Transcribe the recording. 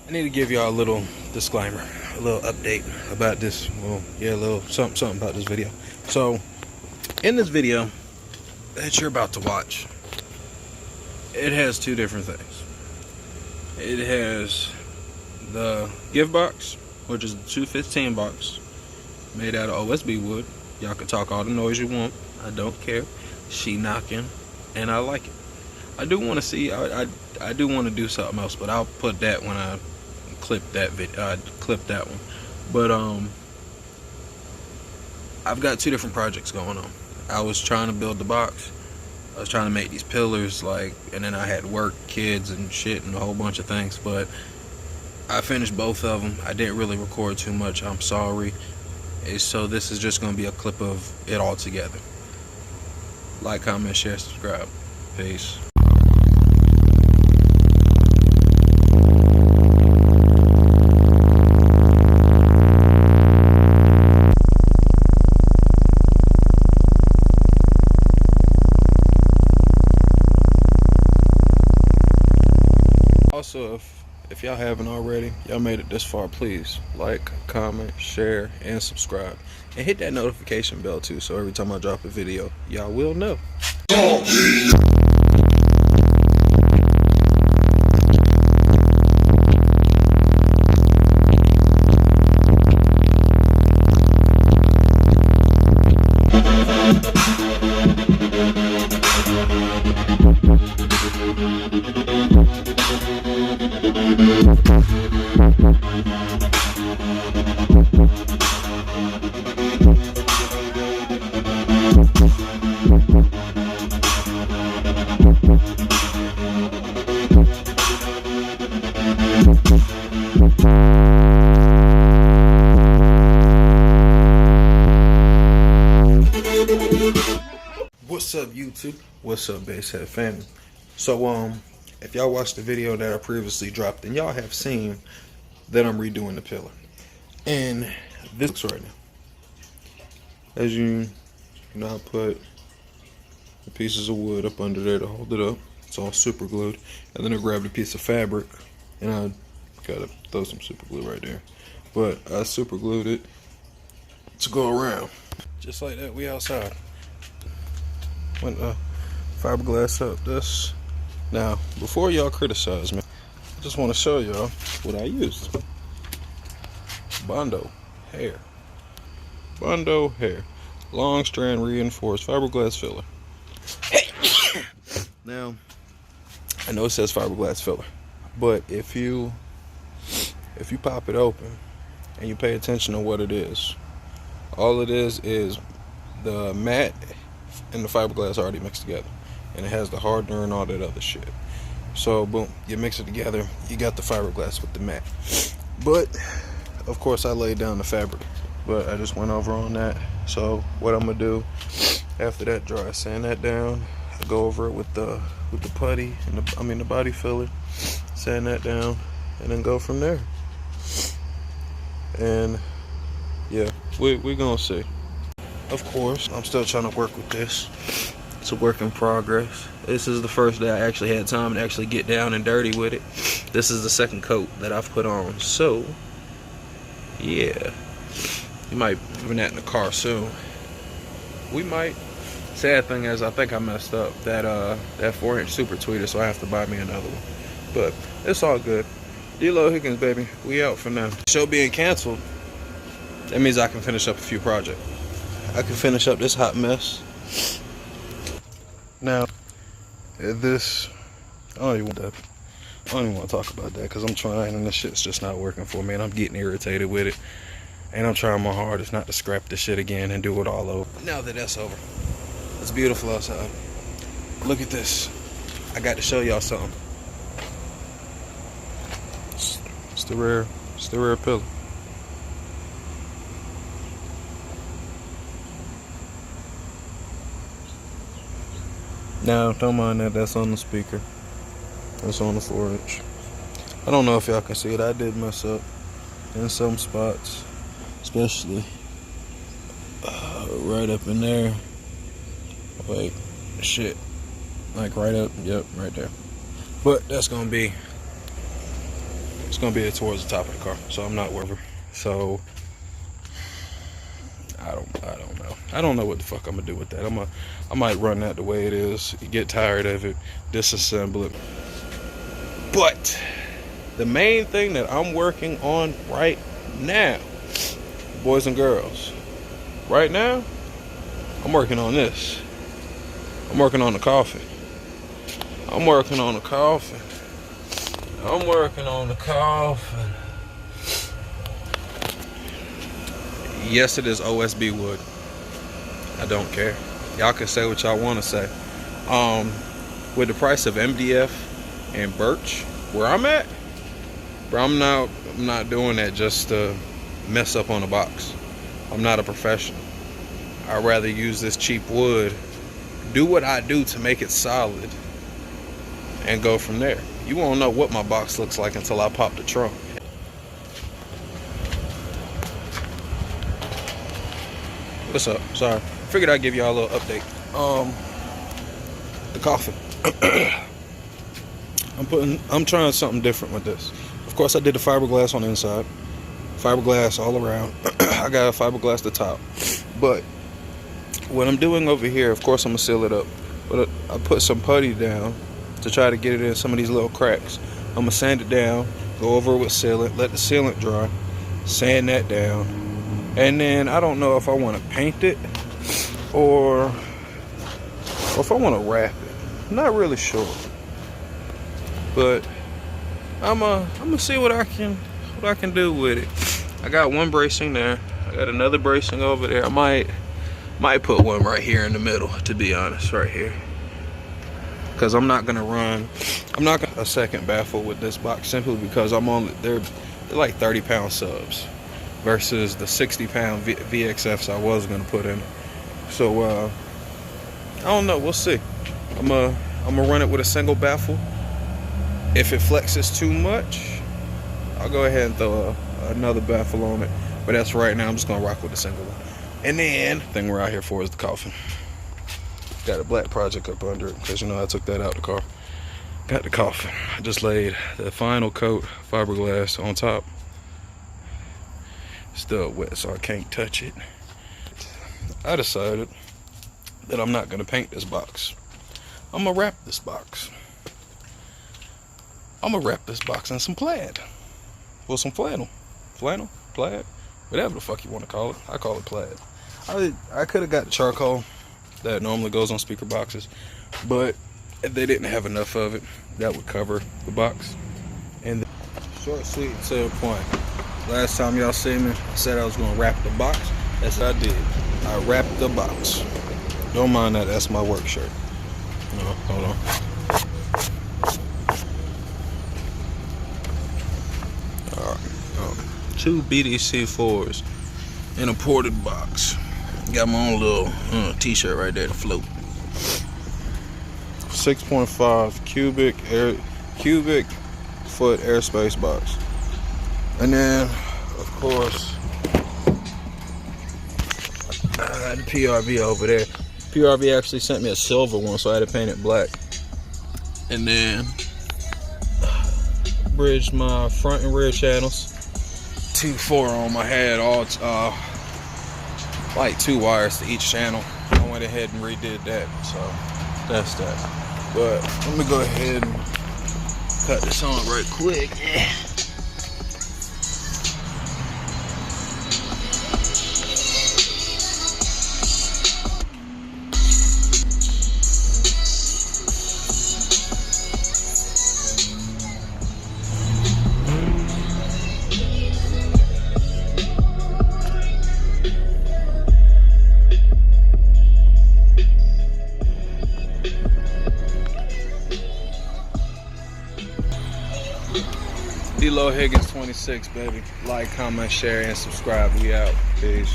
I need to give y'all a little disclaimer, a little update about this. Well, yeah, a little something about this video. So, in this video that you're about to watch, it has two different things. It has the gift box, which is the 215 box, made out of OSB wood. Y'all can talk all the noise you want. I don't care. She knocking, and I like it. I do want to see. I do want to do something else, but I'll put that when I clip that video. Clip that one. But I've got two different projects going on. I was trying to build the box. I was trying to make these pillars, and then I had work, kids, and shit, and a whole bunch of things. But I finished both of them. I didn't really record too much. I'm sorry. So this is just going to be a clip of it all together. Like, comment, share, subscribe. Peace. Also, if y'all haven't already, y'all made it this far, please like, comment, share, and subscribe, and hit that notification bell too, so every time I drop a video, y'all will know. What's up, YouTube? What's up, Basehead family? So if y'all watched the video that I previously dropped, then y'all have seen that I'm redoing the pillar, and this looks right now. As you know, I put the pieces of wood up under there to hold it up. It's all super glued, and then I grabbed a piece of fabric, and I gotta throw some super glue right there, but I super glued it to go around, just like that. We outside. Went fiberglass up this. Now, before y'all criticize me, I just want to show y'all what I used. Bondo hair. Bondo hair. Long strand reinforced fiberglass filler. Now, I know it says fiberglass filler, but if you pop it open and you pay attention to what it is, all it is the matte and the fiberglass already mixed together, and it has the hardener and all that other shit. So boom, you mix it together, you got the fiberglass with the matte. But of course I laid down the fabric, but I just went over on that. So what I'm gonna do after that dry, sand that down, I go over it with the putty and the body filler, sand that down, and then go from there. And yeah, we're gonna see. Of course, I'm still trying to work with this. It's a work in progress. This is the first day I actually had time to actually get down and dirty with it. This is the second coat that I've put on. So, yeah. You might be having that in the car soon. We might. Sad thing is, I think I messed up that 4-inch super tweeter, so I have to buy me another one. But it's all good. D-Lo Higgins, baby. We out for now. Show being canceled, that means I can finish up a few projects. I can finish up this hot mess. Now, this, I don't even want to talk about that, because I'm trying and this shit's just not working for me, and I'm getting irritated with it. And I'm trying my hardest not to scrap this shit again and do it all over. Now that that's over, it's beautiful outside. Look at this. I got to show y'all something. It's the rare pillar. Now, don't mind that, that's on the speaker. That's on the 4-inch. I don't know if y'all can see it. I did mess up in some spots, especially right up in there. Wait, shit. Like right up, yep, right there. But that's gonna be It's gonna be towards the top of the car, so I'm not worried. So I don't know. I don't know what the fuck I'm gonna do with that. I might run that the way it is, get tired of it, disassemble it. But the main thing that I'm working on right now, boys and girls, right now, I'm working on this. I'm working on the coffin. I'm working on the coffin. I'm working on the coffin. Yes, it is OSB wood. I don't care. Y'all can say what y'all want to say. With the price of MDF and birch, where I'm at, bro, I'm not doing that just to mess up on a box. I'm not a professional. I'd rather use this cheap wood, do what I do to make it solid, and go from there. You won't know what my box looks like until I pop the trunk. What's up? Sorry. Figured I'd give y'all a little update. The coffin. I'm trying something different with this. Of course, I did the fiberglass on the inside. Fiberglass all around. I got a fiberglass at the top. But what I'm doing over here, of course, I'm going to seal it up. But I put some putty down to try to get it in some of these little cracks. I'm going to sand it down, go over it with sealant, let the sealant dry, sand that down. And then I don't know if I want to paint it or if I want to wrap it. I'm not really sure. But I'm gonna see what I can do with it. I got one bracing there. I got another bracing over there. I might put one right here in the middle, to be honest, right here. Because I'm not gonna a second baffle with this box, simply because they're like 30-pound subs versus the 60-pound VXFs I was gonna put in. So I don't know. We'll see. I'm gonna run it with a single baffle. If it flexes too much, I'll go ahead and throw another baffle on it. But that's right now. I'm just gonna rock with a single one. And then the thing we're out here for is the coffin. Got a black project up under it because, you know, I took that out the car. Got the coffin. I just laid the final coat fiberglass on top. Still wet, so I can't touch it. I decided that I'm not gonna paint this box. I'm gonna wrap this box. I'm gonna wrap this box in some plaid. Well, some flannel, plaid, whatever the fuck you want to call it. I call it plaid. I could have got charcoal that normally goes on speaker boxes, but if they didn't have enough of it, that would cover the box. And short, sweet, to the point. Last time y'all seen me, I said I was gonna wrap the box. That's what I did. I wrapped the box. Don't mind that. That's my work shirt. No, hold on. Two bdc4s in a ported box. Got my own little t-shirt right there to float. 6.5 cubic foot airspace box. And then, of course, I had the PRV over there. PRV actually sent me a silver one, so I had to paint it black. And then bridged my front and rear channels. 2.4 on my head, all like 2 wires to each channel. I went ahead and redid that, so that's that. But let me go ahead and cut this on right quick. D-Lo Higgins 26, baby. Like, comment, share, and subscribe. We out. Peace.